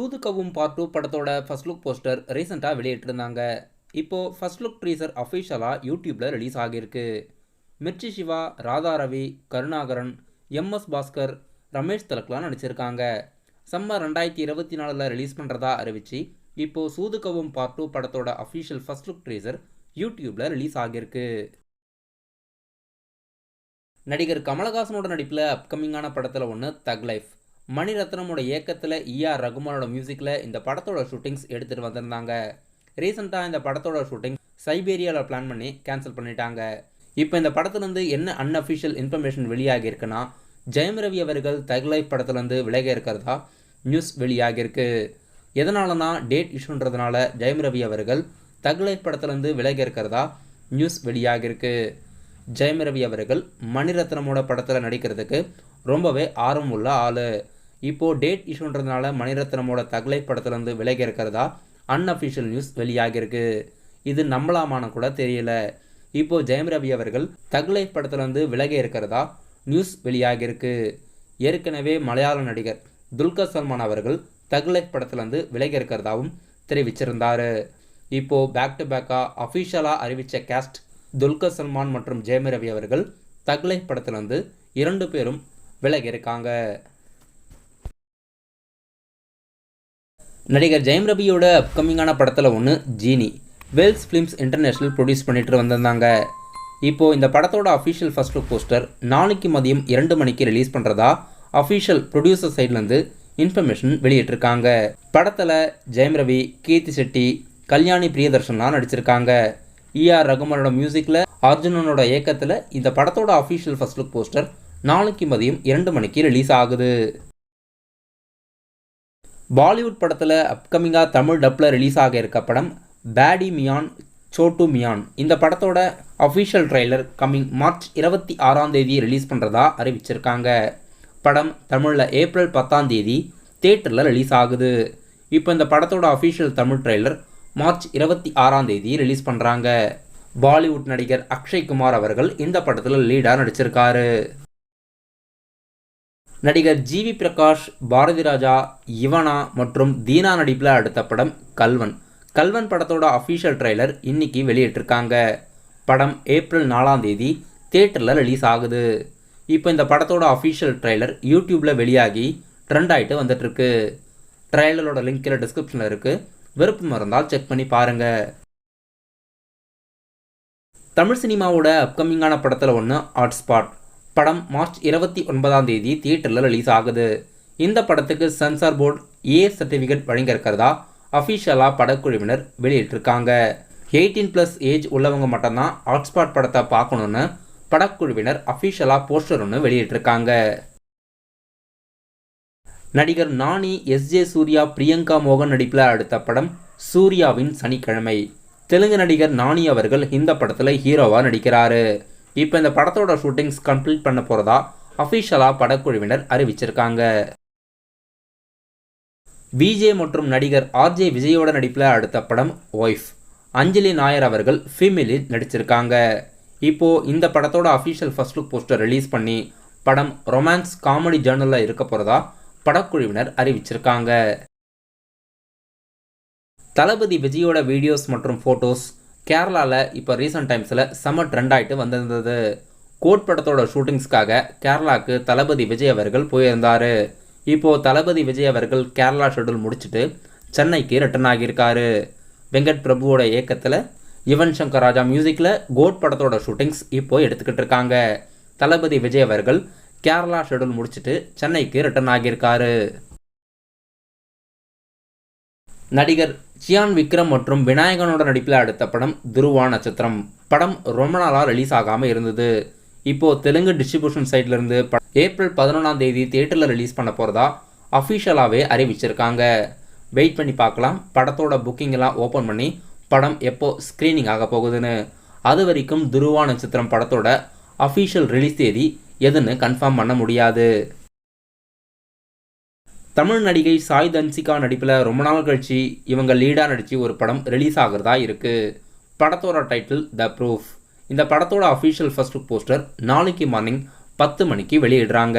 சூதுகவும் part 2 படத்தோட first look poster ரீசெண்டாக வெளியிட்டிருந்தாங்க. இப்போது ஃபர்ஸ்ட் லுக் ட்ரீசர் அஃபிஷியலாக யூடியூப்பில் ரிலீஸ் ஆகியிருக்கு. மிர்ச்சி சிவா, ராதா ரவி, கருணாகரன், எம்எஸ் பாஸ்கர், ரமேஷ் தலக்லாம் நடிச்சிருக்காங்க. சம்மர் 2024 ரிலீஸ் பண்ணுறதா அறிவிச்சு இப்போது சூதுகவும் பார்ட் 2 படத்தோட அஃபிஷியல் ஃபர்ஸ்ட் லுக் ட்ரீசர் யூடியூப்பில் ரிலீஸ் ஆகியிருக்கு. நடிகர் கமலஹாசனோட நடிப்பில் அப்கமிங்கான படத்தில் ஒன்று தக் லைஃப். மணிரத்னமோட இயக்கத்தில் ER ரகுமானோட மியூசிக்கில் இந்த படத்தோட ஷூட்டிங்ஸ் எடுத்துகிட்டு வந்திருந்தாங்க. ரீசெண்டாக இந்த படத்தோட ஷூட்டிங் சைபேரியாவில் பிளான் பண்ணி கேன்சல் பண்ணிட்டாங்க. இப்போ இந்த படத்துலேருந்து என்ன அன்அஃபிஷியல் இன்ஃபர்மேஷன் வெளியாகியிருக்குன்னா, ஜெயம் ரவி அவர்கள் தக் லைஃப் படத்துலேருந்து விலக இருக்கிறதா நியூஸ் வெளியாகியிருக்கு. எதனாலனா டேட் இஷ்யூன்றதுனால ஜெயம் ரவி அவர்கள் தக் லைஃப் படத்துலேருந்து விலக இருக்கிறதா நியூஸ் வெளியாகியிருக்கு. ஜெயம் ரவி அவர்கள் மணிரத்னமோட படத்தில் நடிக்கிறதுக்கு ரொம்பவே ஆர்வம் உள்ள ஆள். இப்போது டேட் இஷ்யூன்றதுனால மணிரத்னமோட தக் லைஃப் படத்துலேருந்து விலகி இருக்கிறதா அன்அஃபிஷியல் நியூஸ் வெளியாகிருக்கு. இது நம்பலாமான்னு கூட தெரியல. இப்போது ஜெயம் ரவி அவர்கள் தக் லைஃப் படத்துலேருந்து விலகி இருக்கிறதா நியூஸ் வெளியாகிருக்கு. ஏற்கனவே மலையாள நடிகர் துல்கர் சல்மான் அவர்கள் தக் லைஃப் படத்துலேருந்து விலகி இருக்கிறதாவும் தெரிவிச்சிருந்தார். இப்போது பேக் டு பேக்காக அஃபிஷியலாக அறிவித்த கேஸ்ட் துல்கர் சல்மான் மற்றும் ஜெயம் ரவி அவர்கள் தக் லைஃப் படத்துலேருந்து 2 பேரும் விலகி இருக்காங்க. நடிகர் ஜெயம் ரவியோட அப்கமிங்கான படத்தில் ஒன்று ஜீனி. வேல்ஸ் ஃபிலிம்ஸ் இன்டர்நேஷ்னல் ப்ரொடியூஸ் பண்ணிட்டு வந்திருந்தாங்க. இப்போது இந்த படத்தோட அஃபிஷியல் ஃபர்ஸ்ட் லுக் போஸ்டர் நாளைக்கு மதியம் 2 மணிக்கு ரிலீஸ் பண்ணுறதா அஃபிஷியல் ப்ரொடியூசர் சைட்லேருந்து இன்ஃபர்மேஷன் வெளியிட்டிருக்காங்க. படத்தில் ஜெயம் ரவி, கீர்த்தி செட்டி, கல்யாணி பிரியதர்ஷன்லாம் நடிச்சிருக்காங்க. ER ரகுமானோட மியூசிக்கில் அர்ஜுனனோட இயக்கத்தில் இந்த படத்தோட அஃபிஷியல் ஃபர்ஸ்ட் லுக் போஸ்டர் நாளைக்கு மதியம் 2 மணிக்கு ரிலீஸ் ஆகுது. பாலிவுட் படத்தில் அப்கமிங்காக தமிழ் டப்பில் ரிலீஸ் ஆக இருக்க படம் பேடி மியான் சோட்டு மியான். இந்த படத்தோட official trailer coming March 26 release பண்ணுறதா அறிவிச்சிருக்காங்க. படம் தமிழில் ஏப்ரல் 10 தியேட்டரில் ரிலீஸ் ஆகுது. இப்போ இந்த படத்தோட official Tamil trailer March 26 release பண்ணுறாங்க. பாலிவுட் நடிகர் அக்ஷய் குமார் அவர்கள் இந்த படத்தில் லீடாக நடிச்சிருக்காரு. நடிகர் GV பிரகாஷ், பாரதி ராஜா, யுவனா மற்றும் தீனா நடிப்பில் அடுத்த படம் கல்வன். கல்வன் படத்தோட அஃபிஷியல் ட்ரெய்லர் இன்னைக்கு வெளியிட்டிருக்காங்க. படம் ஏப்ரல் 4 தியேட்டரில் ரிலீஸ் ஆகுது. இப்போ இந்த படத்தோட அஃபிஷியல் ட்ரெய்லர் யூடியூப்பில் வெளியாகி ட்ரெண்ட் ஆகிட்டு வந்துட்டுருக்கு. ட்ரெய்லரோட லிங்க் டிஸ்கிரிப்ஷனில் இருக்குது. விருப்பம் இருந்தால் செக் பண்ணி பாருங்கள். தமிழ் சினிமாவோட அப்கமிங்கான படத்தில் ஒன்று ஹாட்ஸ்பாட். படம் மார்ச் 29 தியேட்டரில் ரிலீஸ் ஆகுது. இந்த படத்துக்கு சென்சார் போர்டு A சர்டிஃபிகேட் வழங்கியிருக்கிறதா அஃபிஷியலாக படக்குழுவினர் வெளியிட்டிருக்காங்க. 18+ ஏஜ் உள்ளவங்க மட்டும்தான் ஹாட்ஸ்பாட் படத்தை பார்க்கணுன்னு படக்குழுவினர் அஃபிஷியலாக போஸ்டர் ஒன்று வெளியிட்டிருக்காங்க. நடிகர் நானி, SJ சூர்யா, பிரியங்கா மோகன் நடிப்பில் அடுத்த படம் சூர்யாவின் சனிக்கிழமை. தெலுங்கு நடிகர் நானி அவர்கள் இந்த படத்தில் ஹீரோவாக நடிக்கிறாரு. இப்போ இந்த படத்தோட ஷூட்டிங்ஸ் கம்ப்ளீட் பண்ண போகிறதா அஃபிஷியலாக படக்குழுவினர் அறிவிச்சிருக்காங்க. விஜய் மற்றும் நடிகர் RJ விஜயோட நடிப்பில் அடுத்த படம் ஒய்ஃப். அஞ்சலி நாயர் அவர்கள் ஃபீமேலில் நடிச்சிருக்காங்க. இப்போது இந்த படத்தோட official first look poster release பண்ணி படம் ரொமான்ஸ் காமெடி ஜேர்னலில் இருக்க போகிறதா படக்குழுவினர் அறிவிச்சிருக்காங்க. தளபதி விஜயோட வீடியோஸ் மற்றும் ஃபோட்டோஸ் கேரளாவில் இப்போ ரீசெண்ட் டைம்ஸில் செம ட்ரெண்ட் ஆகிட்டு வந்திருந்தது. கோட் படத்தோட ஷூட்டிங்ஸ்க்காக கேரளாவுக்கு தளபதி விஜய் அவர்கள் போயிருந்தார். இப்போது தளபதி விஜய் அவர்கள் கேரளா ஷெட்யூல் முடிச்சுட்டு சென்னைக்கு ரிட்டர்ன் ஆகியிருக்காரு. வெங்கட் பிரபுவோட இயக்கத்தில் யுவன் சங்கர் ராஜா மியூசிக்கில் கோட் படத்தோட ஷூட்டிங்ஸ் இப்போது எடுத்துக்கிட்டு இருக்காங்க. தளபதி விஜய் அவர்கள் கேரளா ஷெட்யூல் முடிச்சுட்டு சென்னைக்கு ரிட்டர்ன் ஆகியிருக்காரு. நடிகர் சியான் விக்ரம் மற்றும் விநாயகனோட நடிப்பில் அடுத்த படம் துருவா நட்சத்திரம். படம் ரொம்ப நாளாக ரிலீஸ் ஆகாமல் இருந்தது. இப்போது தெலுங்கு டிஸ்ட்ரிபியூஷன் சைட்லேருந்து ஏப்ரல் 11 தியேட்டரில் ரிலீஸ் பண்ண போகிறதா அஃபிஷியலாகவே அறிவிச்சிருக்காங்க. வெயிட் பண்ணி பார்க்கலாம் படத்தோட புக்கிங்கெல்லாம் ஓப்பன் பண்ணி படம் எப்போ ஸ்க்ரீனிங் ஆக போகுதுன்னு. அது வரைக்கும் துருவா நட்சத்திரம் படத்தோட அஃபிஷியல் ரிலீஸ் தேதி எதுன்னு கன்ஃபார்ம் பண்ண முடியாது. தமிழ் நடிகை சாய் தன்சிகா நடிப்பில் ரொம்ப நாள் கழிச்சு இவங்க லீடாக நடித்து ஒரு படம் ரிலீஸ் ஆகிறதா இருக்குது. படத்தோட டைட்டில் த ப்ரூஃப். இந்த படத்தோட அஃபிஷியல் ஃபர்ஸ்ட் லுக் போஸ்டர் நாளைக்கு மார்னிங் 10 மணிக்கு வெளியிடுறாங்க.